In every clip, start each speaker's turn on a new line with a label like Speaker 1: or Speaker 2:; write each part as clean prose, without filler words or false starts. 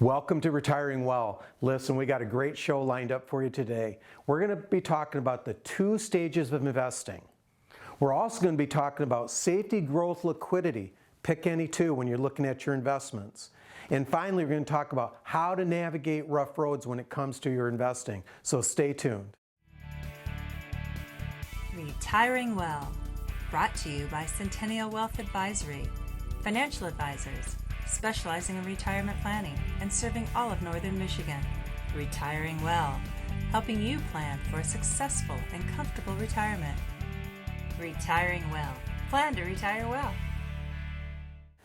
Speaker 1: Welcome to Retiring Well. Listen, we got a great show lined up for you today. We're going to be talking about the 2 stages of investing. We're also going to be talking about safety, growth, liquidity. Pick any 2 when you're looking at your investments. And finally, we're going to talk about how to navigate rough roads when it comes to your investing. So stay tuned.
Speaker 2: Retiring Well, brought to you by Centennial Wealth Advisory, financial advisors specializing in retirement planning and serving all of Northern Michigan. Retiring Well, helping you plan for a successful and comfortable retirement. Retiring Well, plan to retire well.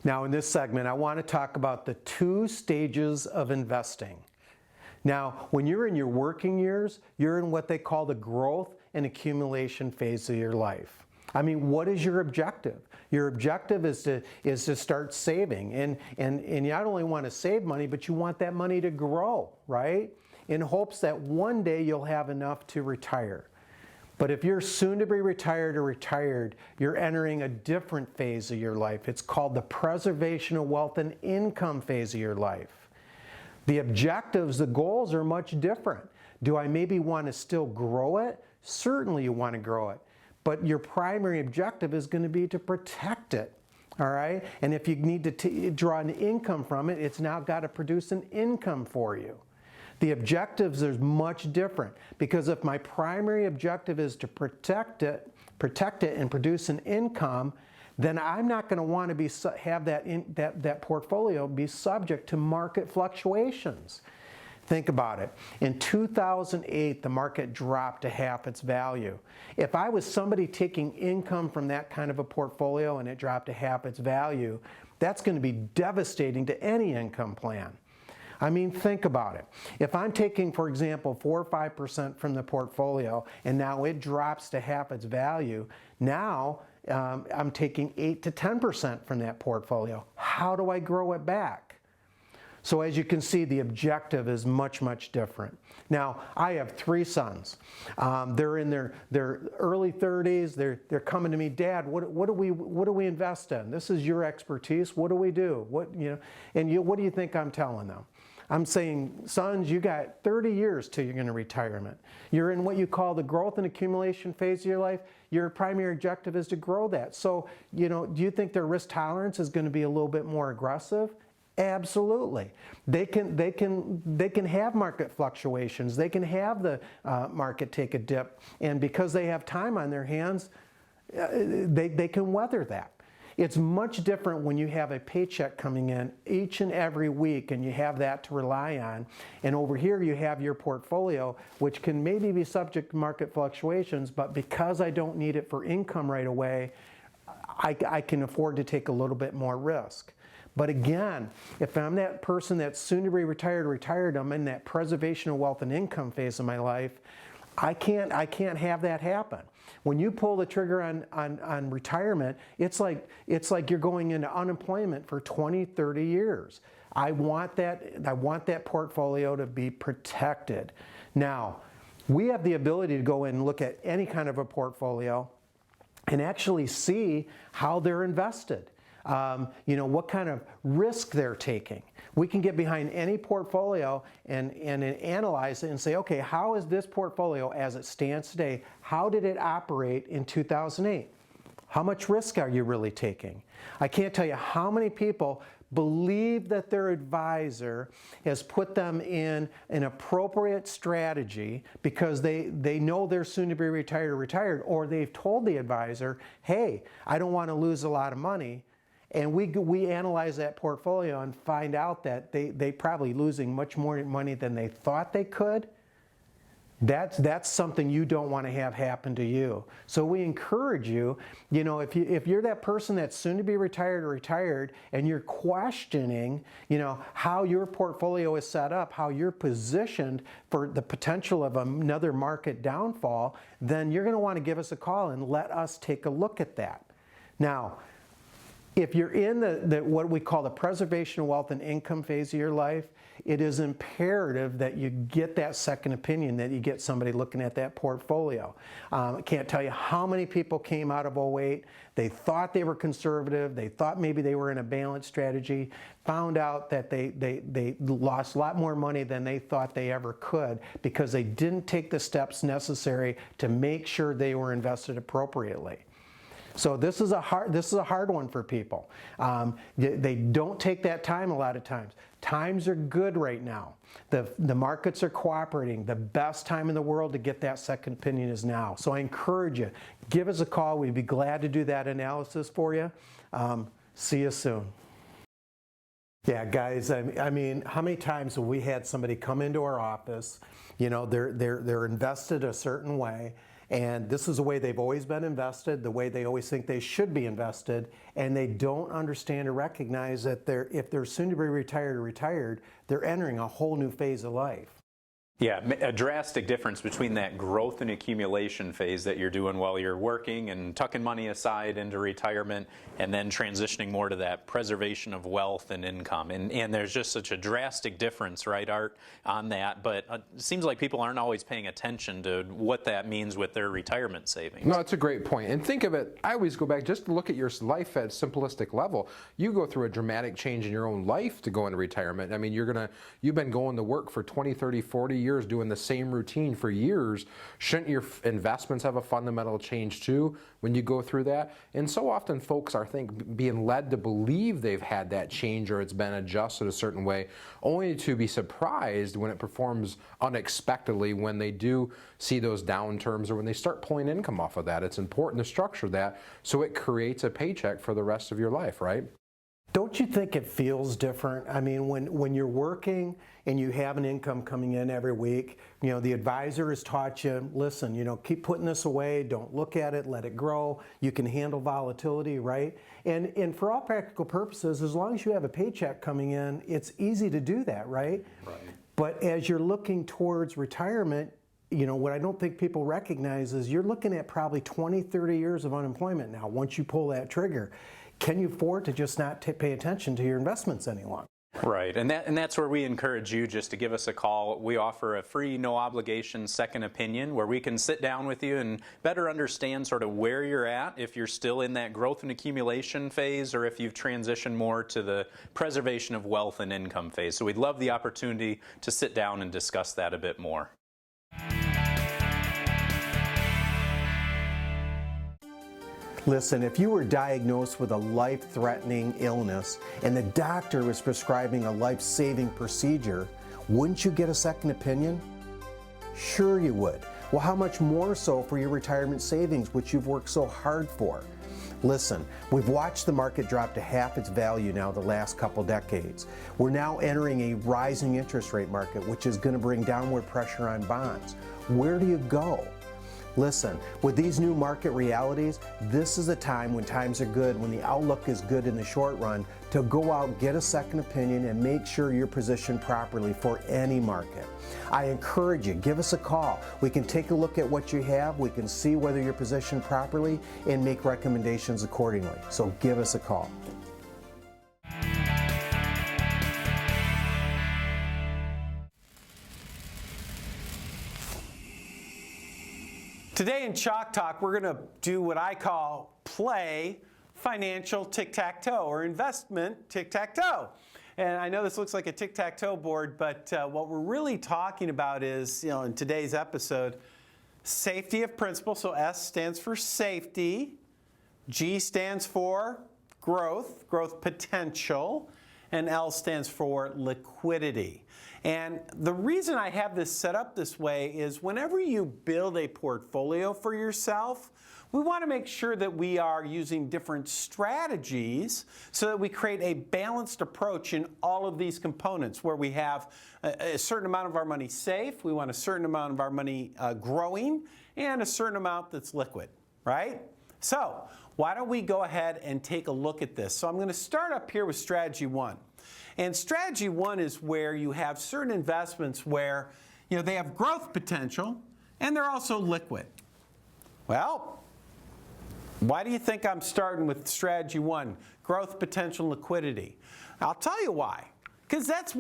Speaker 1: Now in this segment, I want to talk about the 2 stages of investing. Now, when you're in your working years, you're in what they call the growth and accumulation phase of your life. I mean, what is your objective? Your objective is to start saving, and you not only want to save money, but you want that money to grow, right? In hopes that one day you'll have enough to retire. But if you're soon to be retired or retired, you're entering a different phase of your life. It's called the preservation of wealth and income phase of your life. The objectives, the goals are much different. Do I maybe want to still grow it? Certainly you want to grow it. But your primary objective is going to be to protect it, all right? And if you need to draw an income from it, it's now got to produce an income for you. The objectives are much different, because if my primary objective is to protect it and produce an income, then I'm not going to want to have that portfolio be subject to market fluctuations. Think about it. In 2008, the market dropped to half its value. If I was somebody taking income from that kind of a portfolio and it dropped to half its value, that's going to be devastating to any income plan. I mean, think about it. If I'm taking, for example, 4 or 5% from the portfolio and now it drops to half its value, now I'm taking 8 to 10% from that portfolio. How do I grow it back? So as you can see, the objective is much, much different. Now, I have 3 sons. They're in their early 30s. They're coming to me, Dad, what do we invest in? This is your expertise. What do we do? What do you think I'm telling them? I'm saying, sons, you got 30 years till you're going to retirement. You're in what you call the growth and accumulation phase of your life. Your primary objective is to grow that. So, do you think their risk tolerance is going to be a little bit more aggressive? Absolutely. They can have market fluctuations. They can have the market take a dip. And because they have time on their hands, they can weather that. It's much different when you have a paycheck coming in each and every week and you have that to rely on. And over here you have your portfolio, which can maybe be subject to market fluctuations, but because I don't need it for income right away, I can afford to take a little bit more risk. But again, if I'm that person that's soon to be retired, I'm in that preservation of wealth and income phase of my life, I can't have that happen. When you pull the trigger on retirement, it's like you're going into unemployment for 20, 30 years. I want that portfolio to be protected. Now, we have the ability to go in and look at any kind of a portfolio and actually see how they're invested. What kind of risk they're taking. We can get behind any portfolio and analyze it and say, okay, how is this portfolio as it stands today? How did it operate in 2008? How much risk are you really taking? I can't tell you how many people believe that their advisor has put them in an appropriate strategy because they know they're soon to be retired, or they've told the advisor, hey, I don't want to lose a lot of money. And we analyze that portfolio and find out that they probably losing much more money than they thought they could. That's something you don't want to have happen to you. So we encourage you, if you're that person that's soon to be retired and you're questioning, how your portfolio is set up, how you're positioned for the potential of another market downfall, then you're going to want to give us a call and let us take a look at that. Now, If you're in the what we call the preservation of wealth and income phase of your life, it is imperative that you get that second opinion, that you get somebody looking at that portfolio. I can't tell you how many people came out of '08. They thought they were conservative. They thought maybe they were in a balanced strategy, found out that they lost a lot more money than they thought they ever could because they didn't take the steps necessary to make sure they were invested appropriately. So this is a hard one for people. They don't take that time a lot of times. Times are good right now. The markets are cooperating. The best time in the world to get that second opinion is now. So I encourage you, give us a call. We'd be glad to do that analysis for you. See you soon. Yeah, guys, I mean, how many times have we had somebody come into our office, you know, they're invested a certain way, and this is the way they've always been invested, the way they always think they should be invested, and they don't understand or recognize that if they're soon to be retired, they're entering a whole new phase of life.
Speaker 3: Yeah, a drastic difference between that growth and accumulation phase that you're doing while you're working and tucking money aside into retirement, and then transitioning more to that preservation of wealth and income. And there's just such a drastic difference, right, Art, on that. But it seems like people aren't always paying attention to what that means with their retirement savings.
Speaker 4: No, it's a great point. And think of it, I always go back, just to look at your life at a simplistic level. You go through a dramatic change in your own life to go into retirement. I mean, you've been going to work for 20, 30, 40 years doing the same routine for years. Shouldn't your investments have a fundamental change too when you go through that? And so often folks are being led to believe they've had that change or it's been adjusted a certain way, only to be surprised when it performs unexpectedly when they do see those downturns or when they start pulling income off of that. It's important to structure that so it creates a paycheck for the rest of your life, right?
Speaker 1: Don't you think it feels different? I mean, when you're working and you have an income coming in every week, you know, the advisor has taught you, listen, you know, keep putting this away, don't look at it, let it grow. You can handle volatility, right? And for all practical purposes, as long as you have a paycheck coming in, it's easy to do that, right? Right. But as you're looking towards retirement, you know, what I don't think people recognize is you're looking at probably 20, 30 years of unemployment now once you pull that trigger. Can you afford to just not pay attention to your investments any longer?
Speaker 3: Right, and that's where we encourage you just to give us a call. We offer a free, no obligation second opinion where we can sit down with you and better understand sort of where you're at, if you're still in that growth and accumulation phase or if you've transitioned more to the preservation of wealth and income phase. So we'd love the opportunity to sit down and discuss that a bit more.
Speaker 1: Listen, if you were diagnosed with a life-threatening illness and the doctor was prescribing a life-saving procedure, wouldn't you get a second opinion? Sure you would. Well, how much more so for your retirement savings, which you've worked so hard for? Listen, we've watched the market drop to half its value now the last couple decades. We're now entering a rising interest rate market, which is going to bring downward pressure on bonds. Where do you go? Listen, with these new market realities, this is a time when times are good, when the outlook is good in the short run, to go out, get a second opinion, and make sure you're positioned properly for any market. I encourage you, give us a call. We can take a look at what you have, we can see whether you're positioned properly, and make recommendations accordingly. So give us a call.
Speaker 5: Today in Chalk Talk, we're going to do what I call play financial tic-tac-toe or investment tic-tac-toe. And I know this looks like a tic-tac-toe board, but what we're really talking about is, you know, in today's episode, safety of principle. So S stands for safety, G stands for growth potential, and L stands for liquidity. And the reason I have this set up this way is whenever you build a portfolio for yourself, we want to make sure that we are using different strategies so that we create a balanced approach in all of these components where we have a certain amount of our money safe, we want a certain amount of our money growing, and a certain amount that's liquid, right? So why don't we go ahead and take a look at this? So I'm going to start up here with strategy one. And strategy one is where you have certain investments where, you know, they have growth potential and they're also liquid. Well, Why do you think I'm starting with strategy 1, growth, potential, and liquidity? I'll tell you why. Because that's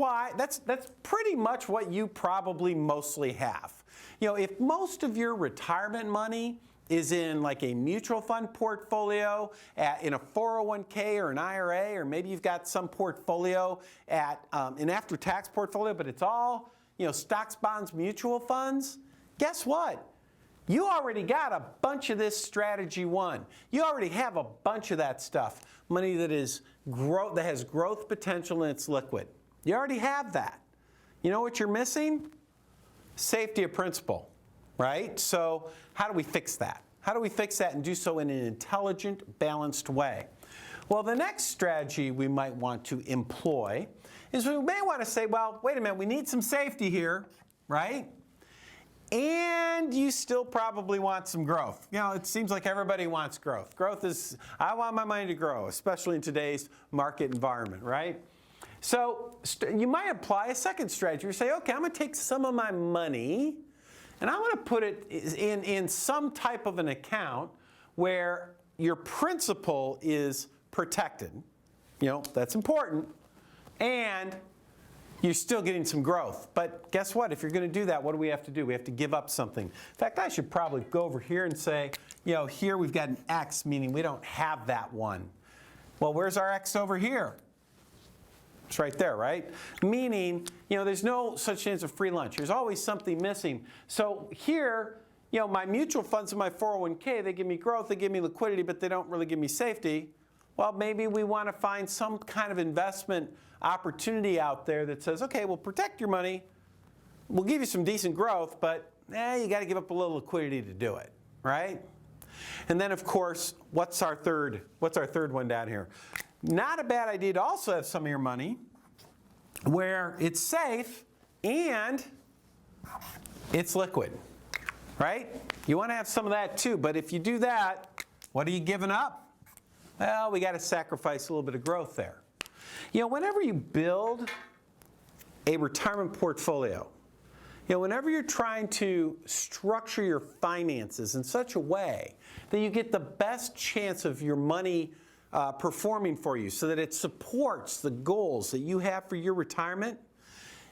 Speaker 5: pretty much what you probably mostly have. You know, if most of your retirement money is in like a mutual fund portfolio, in a 401k or an IRA, or maybe you've got some portfolio at an after-tax portfolio, but it's all, you know, stocks, bonds, mutual funds, guess what? You already got a bunch of this strategy 1. You already have a bunch of that stuff. Money that has growth potential and it's liquid. You already have that. You know what you're missing? Safety of principal, right? So how do we fix that? How do we fix that and do so in an intelligent, balanced way? Well, the next strategy we might want to employ is we may want to say, well, wait a minute, we need some safety here, right? And you still probably want some growth. You know, it seems like everybody wants growth. Growth is, I want my money to grow, especially in today's market environment, right? So you might apply a second strategy. You say, okay, I'm going to take some of my money and I'm going to put it in some type of an account where your principal is protected. You know, that's important. And you're still getting some growth. But guess what? If you're going to do that, what do we have to do? We have to give up something. In fact, I should probably go over here and say, you know, here we've got an X, meaning we don't have that one. Well, where's our X over here? It's right there, right? Meaning, you know, there's no such thing as a free lunch. There's always something missing. So here, you know, my mutual funds and my 401k, they give me growth, they give me liquidity, but they don't really give me safety. Well, maybe we want to find some kind of investment opportunity out there that says, okay, we'll protect your money, we'll give you some decent growth, but you got to give up a little liquidity to do it, right? And then, of course, what's our third one down here? Not a bad idea to also have some of your money where it's safe and it's liquid, right? You want to have some of that too, but if you do that, what are you giving up? Well, we got to sacrifice a little bit of growth there. You know, whenever you build a retirement portfolio, you know, whenever you're trying to structure your finances in such a way that you get the best chance of your money performing for you so that it supports the goals that you have for your retirement,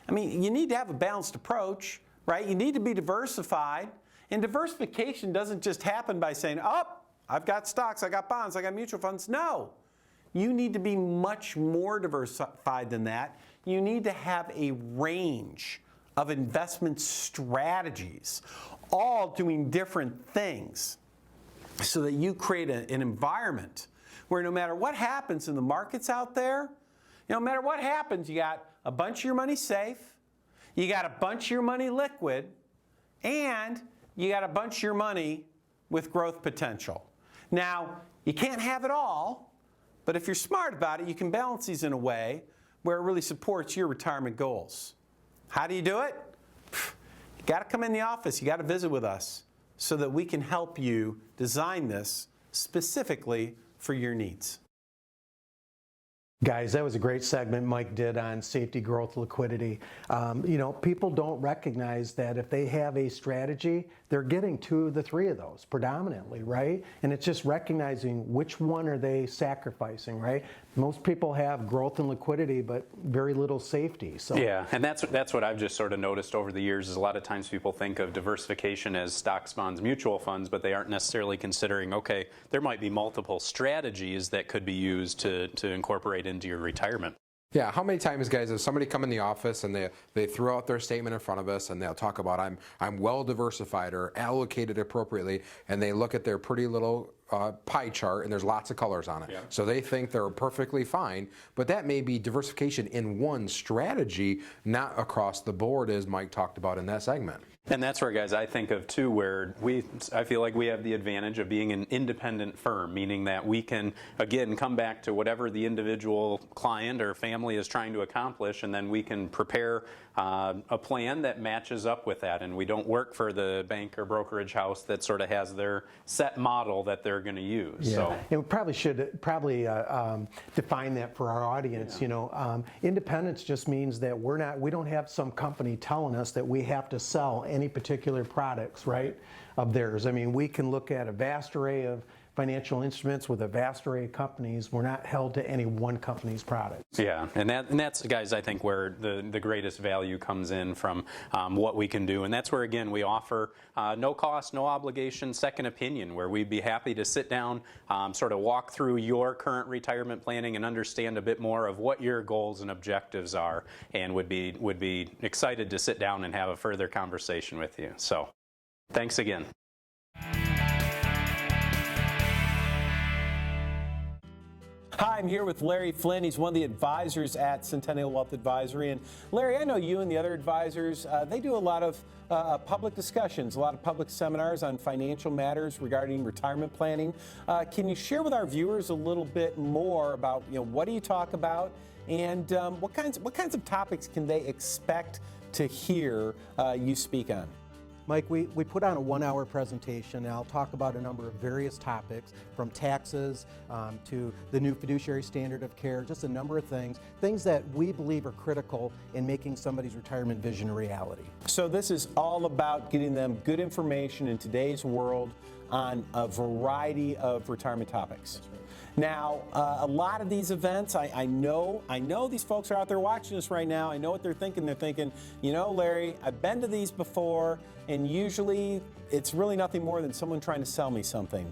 Speaker 5: I mean, you need to have a balanced approach, right? You need to be diversified. And diversification doesn't just happen by saying, oh, I've got stocks, I got bonds, I got mutual funds. No. You need to be much more diversified than that. You need to have a range of investment strategies, all doing different things, so that you create an environment where no matter what happens in the markets out there, you know, no matter what happens, you got a bunch of your money safe, you got a bunch of your money liquid, and you got a bunch of your money with growth potential. Now, you can't have it all, but if you're smart about it, you can balance these in a way where it really supports your retirement goals. How do you do it? You got to come in the office, you got to visit with us so that we can help you design this specifically for your needs.
Speaker 1: Guys, that was a great segment Mike did on safety, growth, liquidity. You know, people don't recognize that if they have a strategy, they're getting 2 of the 3 of those predominantly, right? And it's just recognizing which one are they sacrificing, right? Most people have growth and liquidity, but very little safety. So
Speaker 3: yeah, and that's what I've just sort of noticed over the years is a lot of times people think of diversification as stocks, bonds, mutual funds, but they aren't necessarily considering, okay, there might be multiple strategies that could be used to incorporate into your retirement.
Speaker 4: Yeah, how many times, guys, does somebody come in the office and they throw out their statement in front of us and they'll talk about I'm well diversified or allocated appropriately, and they look at their pretty little pie chart and there's lots of colors on it. Yeah. So they think they're perfectly fine, but that may be diversification in one strategy, not across the board, as Mike talked about in that segment.
Speaker 3: And that's where, guys, I think of too, where I feel like we have the advantage of being an independent firm, meaning that we can, again, come back to whatever the individual client or family is trying to accomplish, and then we can prepare a plan that matches up with that. And we don't work for the bank or brokerage house that sort of has their set model that they're going to use.
Speaker 1: Yeah.
Speaker 3: So.
Speaker 1: And we probably should define that for our audience. Yeah. You know, independence just means that we don't have some company telling us that we have to sell any particular products, right, of theirs. I mean, we can look at a vast array of financial instruments with a vast array of companies. We're not held to any one company's product.
Speaker 3: Yeah, and that's, guys, I think where the greatest value comes in from what we can do. And that's where, again, we offer no cost, no obligation, second opinion, where we'd be happy to sit down, sort of walk through your current retirement planning and understand a bit more of what your goals and objectives are, and would be excited to sit down and have a further conversation with you. So thanks again.
Speaker 5: Hi, I'm here with Larry Flynn. He's one of the advisors at Centennial Wealth Advisory. And Larry, I know you and the other advisors, they do a lot of public discussions, a lot of public seminars on financial matters regarding retirement planning. Can you share with our viewers a little bit more about, what do you talk about, and what kinds of topics can they expect to hear you speak on?
Speaker 1: Mike, we put on a 1-hour presentation, and I'll talk about a number of various topics, from taxes to the new fiduciary standard of care, just a number of things that we believe are critical in making somebody's retirement vision a reality.
Speaker 5: So this is all about getting them good information in today's world on a variety of retirement topics. Now, a lot of these events, I know these folks are out there watching us right now. I know what they're thinking. They're thinking, Larry, I've been to these before, and usually it's really nothing more than someone trying to sell me something.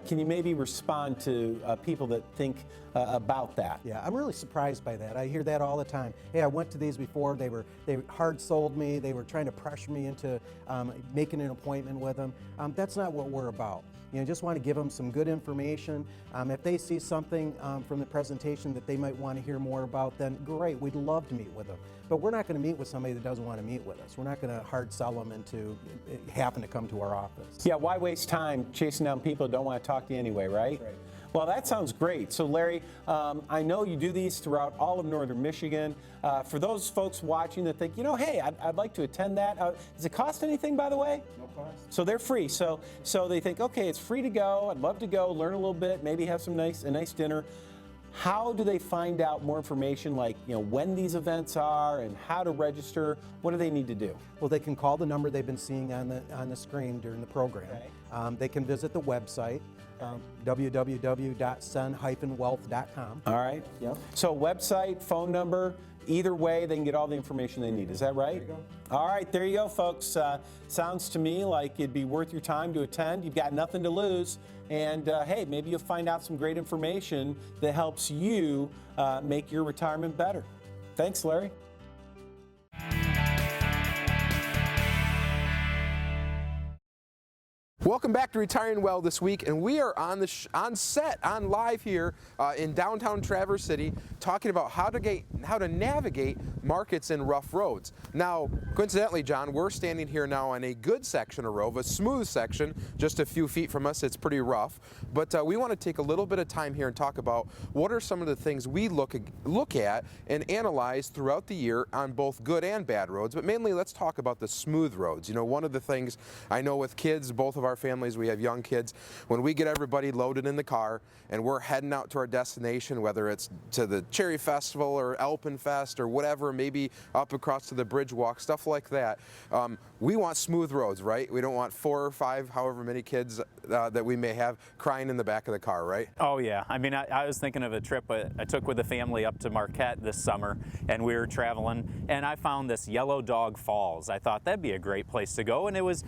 Speaker 5: Can you maybe respond to people that think about that?
Speaker 1: Yeah, I'm really surprised by that. I hear that all the time. Hey, I went to these before. They hard sold me. They were trying to pressure me into making an appointment with them. That's not what we're about. Just want to give them some good information. If they see something from the presentation that they might want to hear more about, then great, we'd love to meet with them. But we're not going to meet with somebody that doesn't want to meet with us. We're not going to hard sell them into having to come to our office.
Speaker 5: Yeah, why waste time chasing down people who don't want to talk to you anyway, right? Right. Well, that sounds great. So, Larry, I know you do these throughout all of northern Michigan. For those folks watching that think, hey, I'd like to attend that. Does it cost anything, by the way?
Speaker 1: No cost.
Speaker 5: So they're free. So they think, okay, it's free to go. I'd love to go, learn a little bit, maybe have a nice dinner. How do they find out more information, like when these events are and how to register? What do they need to do?
Speaker 1: Well, they can call the number they've been seeing on the screen during the program. Okay. They can visit the website, www.sen-wealth.com.
Speaker 5: All right.
Speaker 1: Yep.
Speaker 5: So website, phone number, either way, they can get all the information they need. Is that right?
Speaker 1: There you go.
Speaker 5: All right, there you go, folks. Sounds to me like it'd be worth your time to attend. You've got nothing to lose. And hey, maybe you'll find out some great information that helps you make your retirement better. Thanks, Larry.
Speaker 4: Welcome back to Retiring Well this week, and we are on live here in downtown Traverse City, talking about how to navigate markets in rough roads. Now, coincidentally, John, we're standing here now on a good section of road, a smooth section, just a few feet from us. It's pretty rough, but we want to take a little bit of time here and talk about what are some of the things we look at and analyze throughout the year on both good and bad roads. But mainly, let's talk about the smooth roads. One of the things I know with kids, both of our families, we have young kids, when we get everybody loaded in the car and we're heading out to our destination, whether it's to the Cherry Festival or Alpenfest or whatever, maybe up across to the Bridge Walk, stuff like that, we want smooth roads, right? We don't want 4 or 5, however many kids that we may have crying in the back of the car, right?
Speaker 3: Oh yeah, I mean, I was thinking of a trip I took with the family up to Marquette this summer, and we were traveling, and I found this Yellow Dog Falls. I thought that'd be a great place to go, and it was,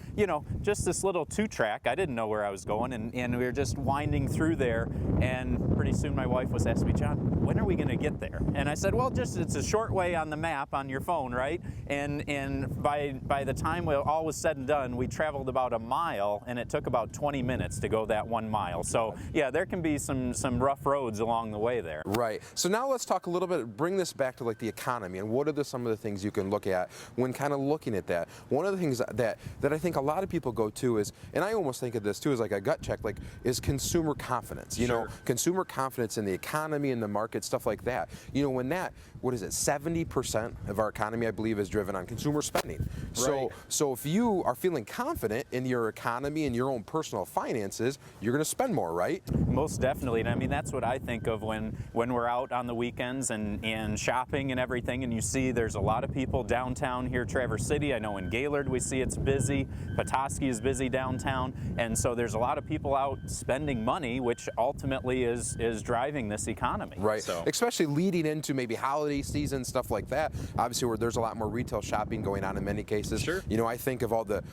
Speaker 3: just this little 2-track. I didn't know where I was going, and we were just winding through there, and pretty soon my wife was asking me, John, when are we going to get there? And I said, well, it's a short way on the map on your phone, right? And by the time all was said and done, we traveled about a mile, and it took about 20 minutes to go that 1 mile. So yeah, there can be some rough roads along the way there.
Speaker 4: Right. So now let's talk a little bit, bring this back to like the economy, and what are some of the things you can look at when kind of looking at that. One of the things that I think a lot of people go to is, and I almost think of this too as like a gut check, like is consumer confidence. Consumer confidence in the economy and the market, stuff like that. When that, 70% of our economy, I believe, is driven on consumer spending.
Speaker 5: Right.
Speaker 4: So if you are feeling confident in your economy and your own personal finances, you're going to spend more, right?
Speaker 3: Most definitely. And I mean, that's what I think of when we're out on the weekends and shopping and everything, and you see there's a lot of people downtown here, Traverse City. I know in Gaylord we see it's busy. Petoskey is busy downtown. town, and so there's a lot of people out spending money, which ultimately is driving this economy.
Speaker 4: Right,
Speaker 3: So.
Speaker 4: especially leading into maybe holiday season, stuff like that. Obviously, where there's a lot more retail shopping going on in many cases.
Speaker 3: Sure.
Speaker 4: You know, I think of all the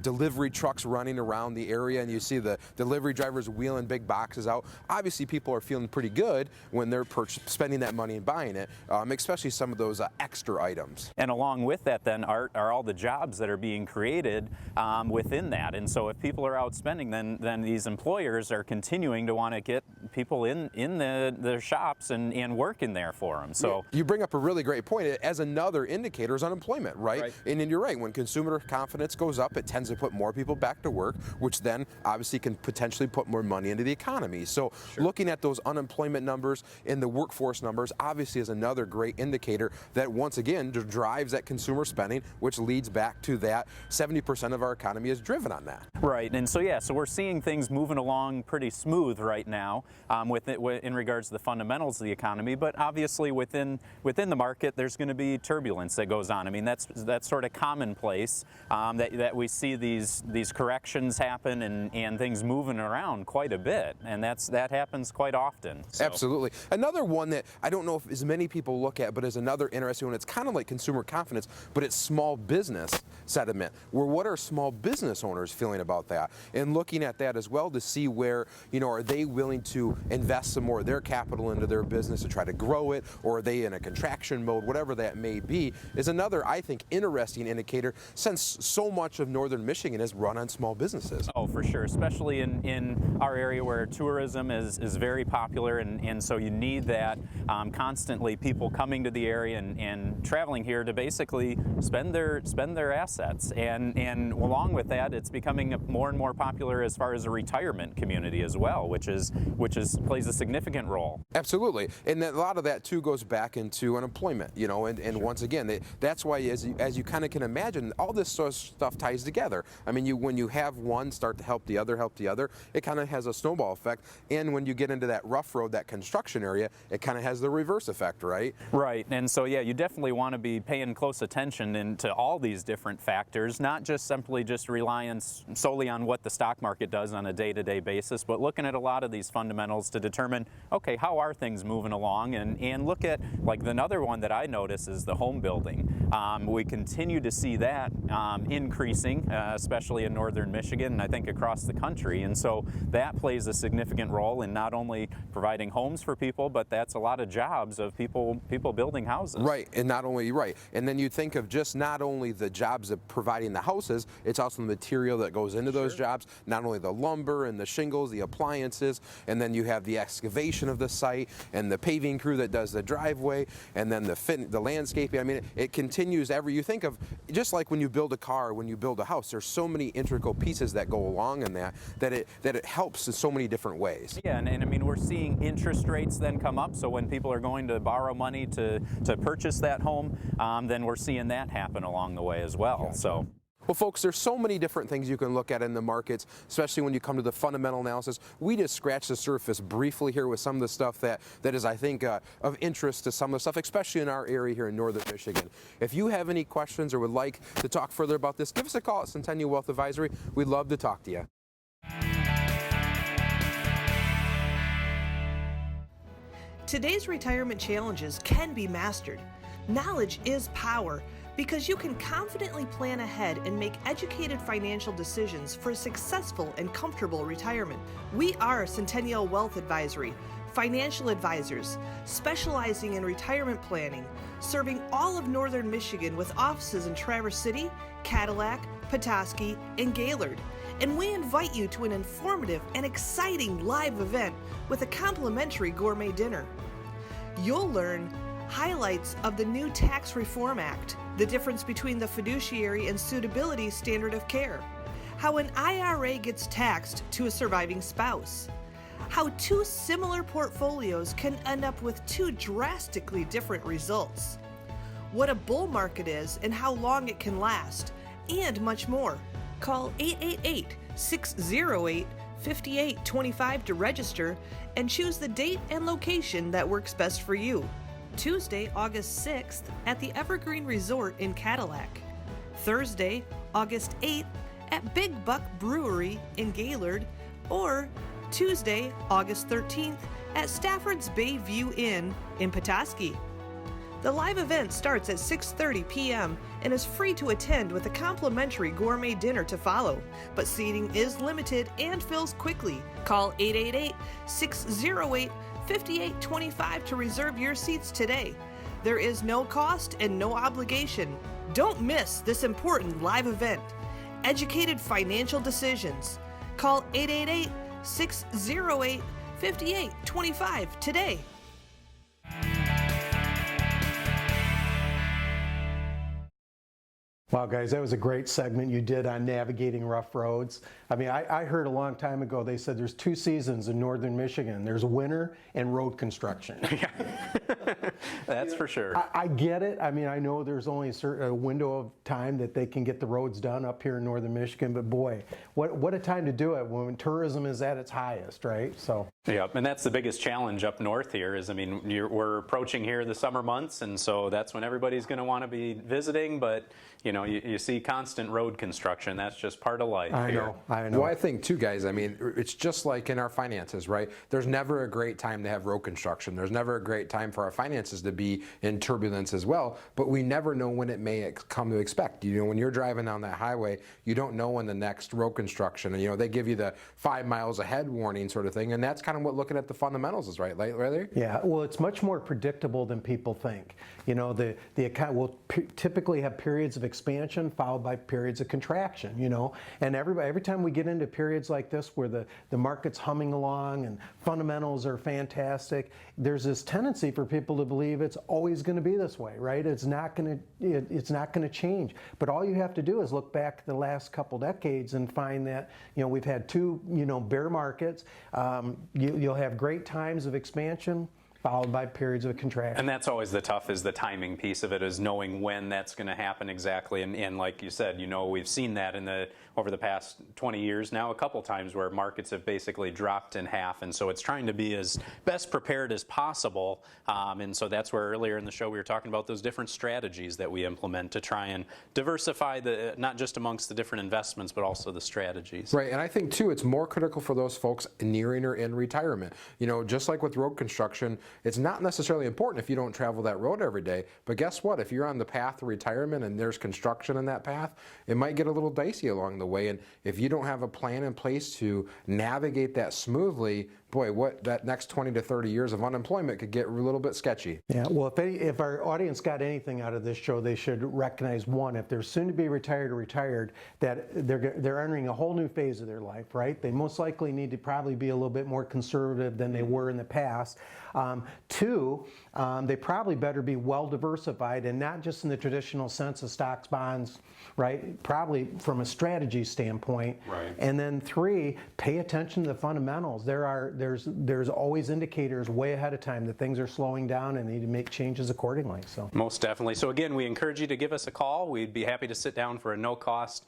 Speaker 4: delivery trucks running around the area, and you see the delivery drivers wheeling big boxes out. Obviously, people are feeling pretty good when they're spending that money and buying it, especially some of those extra items.
Speaker 3: And along with that, then, are all the jobs that are being created within that. And so if people are out spending, then these employers are continuing to want to get people in the shops and working there for them. So
Speaker 4: you bring up a really great point. As another indicator is unemployment, right? And then you're right. When consumer confidence goes up, it tends to put more people back to work, which then obviously can potentially put more money into the economy. So looking at those unemployment numbers and the workforce numbers obviously is another great indicator that once again drives that consumer spending, which leads back to that 70% of our economy is driven on that.
Speaker 3: Right, and so so we're seeing things moving along pretty smooth right now in regards to the fundamentals of the economy. But obviously within the market, there's going to be turbulence that goes on. I mean, that's sort of commonplace that we see these corrections happen and things moving around quite a bit, and that happens quite often. So.
Speaker 4: Absolutely. Another one that I don't know if as many people look at, but is another interesting one. It's kind of like consumer confidence, but it's small business sentiment. What are small business owners feeling about that? And looking at that as well to see where, are they willing to invest some more of their capital into their business to try to grow it, or are they in a contraction mode, whatever that may be, is another, I think, interesting indicator since so much of northern Michigan is run on small businesses.
Speaker 3: Oh, for sure, especially in our area where tourism is very popular, and so you need that constantly people coming to the area and traveling here to basically spend their assets, and along with that, it's becoming more and more popular as far as a retirement community as well, which plays a significant role.
Speaker 4: Absolutely, and a lot of that too goes back into unemployment, and once again, that's why as you kind of can imagine, all this sort of stuff ties together. I mean, when you have one start to help the other, it kind of has a snowball effect, and when you get into that rough road, that construction area, it kind of has the reverse effect, right?
Speaker 3: Right, and so you definitely want to be paying close attention to all these different factors, not just simply reliance solely on what the stock market does on a day-to-day basis, but looking at a lot of these fundamentals to determine, okay, how are things moving along, and look at, like, another one that I notice is the home building. We continue to see that increasing, especially in northern Michigan, and I think across the country, and so that plays a significant role in not only providing homes for people, but that's a lot of jobs of people building houses.
Speaker 4: Right, and not only, and then you think of just not only the jobs of providing the houses, it's also the material that goes into those jobs, not only the lumber and the shingles, the appliances, and then you have the excavation of the site and the paving crew that does the driveway, and then the landscaping. I mean, it continues you think of, just like when you build a car, when you build a house, there's so many integral pieces that go along in that it helps in so many different ways.
Speaker 3: Yeah, and I mean, we're seeing interest rates then come up, so when people are going to borrow money to purchase that home, then we're seeing that happen along the way as well. So.
Speaker 4: Well, folks, there's so many different things you can look at in the markets, especially when you come to the fundamental analysis. We just scratched the surface briefly here with some of the stuff that is, I think, of interest to some of the stuff, especially in our area here in northern Michigan. If you have any questions or would like to talk further about this, give us a call at Centennial Wealth Advisory. We'd love to talk to you.
Speaker 6: Today's retirement challenges can be mastered. Knowledge is power, because you can confidently plan ahead and make educated financial decisions for a successful and comfortable retirement. We are Centennial Wealth Advisory, financial advisors specializing in retirement planning, serving all of northern Michigan with offices in Traverse City, Cadillac, Petoskey, and Gaylord. And we invite you to an informative and exciting live event with a complimentary gourmet dinner. You'll learn highlights of the new Tax Reform Act, the difference between the fiduciary and suitability standard of care, how an IRA gets taxed to a surviving spouse, how two similar portfolios can end up with two drastically different results, what a bull market is and how long it can last, and much more. Call 888-608-5825 to register and choose the date and location that works best for you. Tuesday, August 6th at the Evergreen Resort in Cadillac. Thursday, August 8th at Big Buck Brewery in Gaylord, or Tuesday, August 13th at Stafford's Bayview Inn in Petoskey. The live event starts at 6:30 p.m. and is free to attend with a complimentary gourmet dinner to follow, but seating is limited and fills quickly. Call 888-608-5825 to reserve your seats today. There is no cost and no obligation. Don't miss this important live event. Educated Financial Decisions. Call 888-608-5825 today.
Speaker 1: Wow, guys, that was a great segment you did on navigating rough roads. I mean, I heard a long time ago, they said there's 2 seasons in northern Michigan. There's winter and road construction.
Speaker 3: That's for sure.
Speaker 1: I get it. I mean, I know there's only a certain window of time that they can get the roads done up here in northern Michigan, but boy, what a time to do it when tourism is at its highest, right? So.
Speaker 3: Yeah, and that's the biggest challenge up north here is, I mean, we're approaching here the summer months, and so that's when everybody's going to want to be visiting, but you know, you see constant road construction. That's just part of life here.
Speaker 1: I know.
Speaker 4: Well, I think too, guys, I mean, it's just like in our finances, right? There's never a great time to have road construction. There's never a great time for our finances to be in turbulence as well, but we never know when it may come to expect. You know, when you're driving down that highway, you don't know when the next road construction, and you know, they give you the 5 miles ahead warning sort of thing, and that's kind of what looking at the fundamentals is, right? Right?
Speaker 1: Yeah, well, it's much more predictable than people think. You know, the account will typically have periods of expansion followed by periods of contraction, you know, and every time we get into periods like this where the market's humming along and fundamentals are fantastic, there's this tendency for people to believe it's always going to be this way, right? It's not going to change. But all you have to do is look back the last couple decades and find that, you know, we've had 2, you know, bear markets. You'll have great times of expansion followed by periods of contraction.
Speaker 3: And that's always the tough, is the timing piece of it, is knowing when that's going to happen exactly. And like you said, you know, we've seen that over the past 20 years now a couple times where markets have basically dropped in half. And so it's trying to be as best prepared as possible. And so that's where earlier in the show we were talking about those different strategies that we implement to try and diversify not just amongst the different investments, but also the strategies.
Speaker 4: Right, and I think too, it's more critical for those folks nearing or in retirement. You know, just like with road construction, it's not necessarily important if you don't travel that road every day, but guess what? If you're on the path to retirement and there's construction in that path, it might get a little dicey along the way, and if you don't have a plan in place to navigate that smoothly, boy, that next 20 to 30 years of unemployment could get a little bit sketchy.
Speaker 1: Yeah, well, if our audience got anything out of this show, they should recognize, one, if they're soon to be retired or retired, that they're entering a whole new phase of their life, right? They most likely need to probably be a little bit more conservative than they were in the past. 2, they probably better be well diversified, and not just in the traditional sense of stocks, bonds, right? Probably from a strategy standpoint.
Speaker 3: Right.
Speaker 1: And then 3, pay attention to the fundamentals. There's always indicators way ahead of time that things are slowing down and need to make changes accordingly. So
Speaker 3: Most definitely. So again, we encourage you to give us a call. We'd be happy to sit down for a no cost,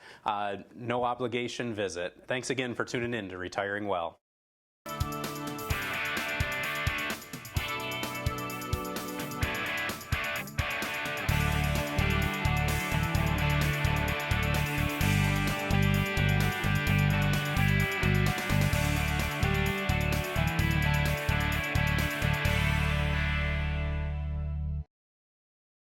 Speaker 3: no obligation visit. Thanks again for tuning in to Retiring Well.